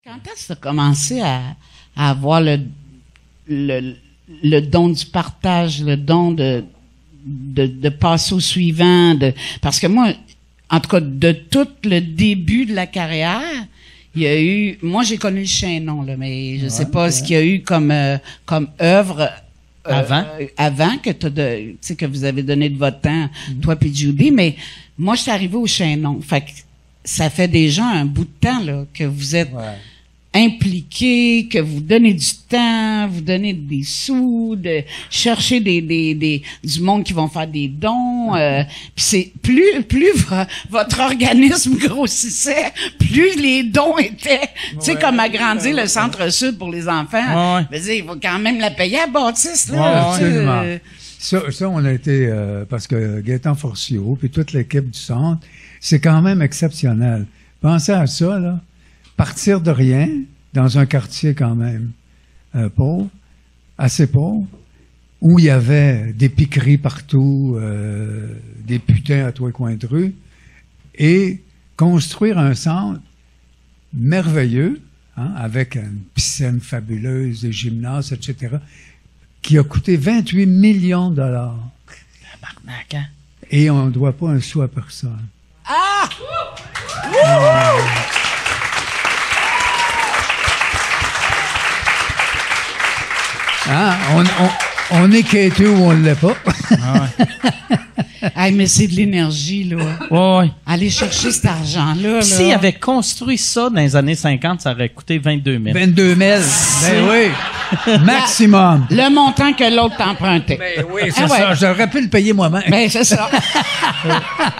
Quand est-ce que tu as commencé à avoir le don du partage, le don de passer au suivant, parce que moi, en tout cas, de tout le début de la carrière, il y a eu, moi j'ai connu le Chaînon, là, mais je sais pas ce qu'il y a eu comme œuvre avant que tu sais que vous avez donné de votre temps, toi puis Judy, mais moi je suis arrivée au Chaînon. Fait que ça fait déjà un bout de temps là que vous êtes impliqués, que vous donnez du temps, vous donnez des sous, de chercher du monde qui vont faire des dons. Puis c'est plus votre organisme grossissait, plus les dons étaient. Tu sais, comme agrandir le Centre-Sud pour les enfants. Je veux dire, il faut quand même la payer à Baptiste. Là, absolument. Ça, on a été parce que Gaétan Forciot puis toute l'équipe du centre, c'est quand même exceptionnel. Pensez à ça, là. Partir de rien, dans un quartier quand même pauvre, assez pauvre, où il y avait des piqueries partout, des putains à tous les coins de rue, et construire un centre merveilleux, hein, avec une piscine fabuleuse, des gymnases, etc., qui a coûté 28 millions de dollars. Tabarnak, hein? Et on ne doit pas un sou à personne. Ah! Hein? On est quêteux ou on ne l'est pas. Hey, mais c'est de l'énergie, là. Ouais. Aller chercher cet argent-là. S'il avait construit ça dans les années 50, ça aurait coûté 22 000. 22 000. Ben oui. Maximum. Le montant que l'autre t'empruntait. Ben oui, c'est ça. J'aurais pu le payer moi-même. Ben, c'est ça.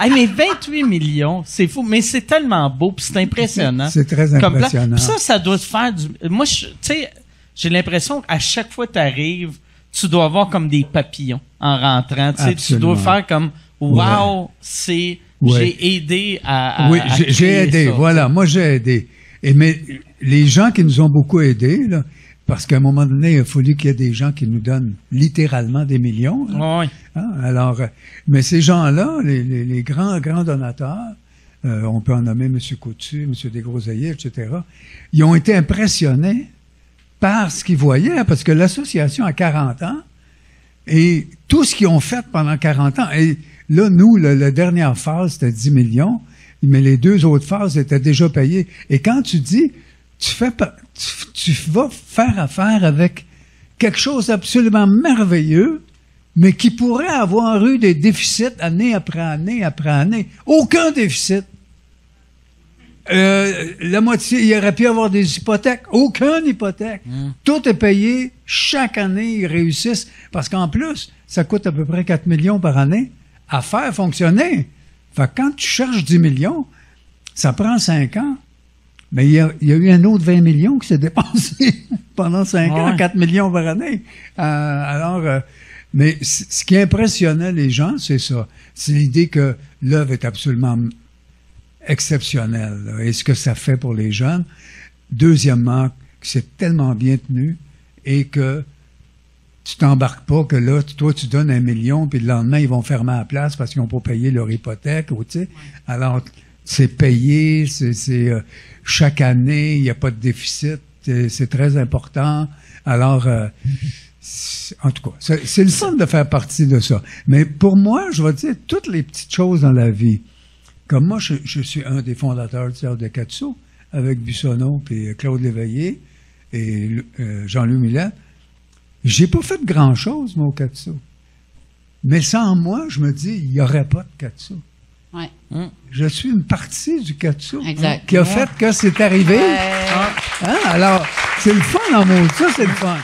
Hey, mais 28 millions, c'est fou. Mais c'est tellement beau, puis c'est impressionnant. C'est très impressionnant. Puis ça doit te faire du... Moi, tu sais, j'ai l'impression qu'à chaque fois que tu arrives, tu dois avoir comme des papillons en rentrant. Tu dois faire comme « Wow, j'ai aidé à oui, j'ai aidé, ça, voilà. Moi, j'ai aidé. Mais les gens qui nous ont beaucoup aidés, là, parce qu'à un moment donné, il a fallu qu'il y ait des gens qui nous donnent littéralement des millions. Oui. Hein? Alors, mais ces gens-là, les grands donateurs, on peut en nommer M. Coutu, M. Desgroseilliers, etc., ils ont été impressionnés par ce qu'ils voyaient, parce que l'association a 40 ans, et tout ce qu'ils ont fait pendant 40 ans, et là, nous, la dernière phase, c'était 10 millions, mais les deux autres phases étaient déjà payées. Et quand tu dis, tu vas faire affaire avec quelque chose d'absolument merveilleux, mais qui pourrait avoir eu des déficits année après année après année. Aucun déficit. La moitié, il aurait pu avoir des hypothèques. Aucune hypothèque. Tout est payé. Chaque année, ils réussissent. Parce qu'en plus, ça coûte à peu près 4 millions par année à faire fonctionner. Fait que quand tu cherches 10 millions, ça prend 5 ans. Mais il y a eu un autre 20 millions qui s'est dépensé pendant 5 ans, 4 millions par année. Mais ce qui impressionnait les gens, c'est ça. C'est l'idée que l'œuvre est absolument exceptionnelle. Là, et ce que ça fait pour les jeunes. Deuxièmement, que c'est tellement bien tenu et que tu t'embarques pas que là, toi, tu donnes 1 million, puis le lendemain, ils vont fermer la place parce qu'ils n'ont pas payé leur hypothèque. Ou, tu sais. Alors, c'est payé, chaque année, il n'y a pas de déficit, c'est très important. Alors, en tout cas, c'est le fun de faire partie de ça. Mais pour moi, je vais te dire, toutes les petites choses dans la vie, comme moi, je suis un des fondateurs du Théâtre de Quat'Sous, avec Bussonneau, puis Claude Léveillé, et Jean-Louis Millet. J'ai pas fait grand-chose, moi, au Quat'Sous. Mais sans moi, je me dis, il n'y aurait pas de Quat'Sous. Ouais. Je suis une partie du Quat'Sous exact. Qui a fait que c'est arrivé. Hein? Alors, c'est le fun, en mot. Ça, c'est le fun.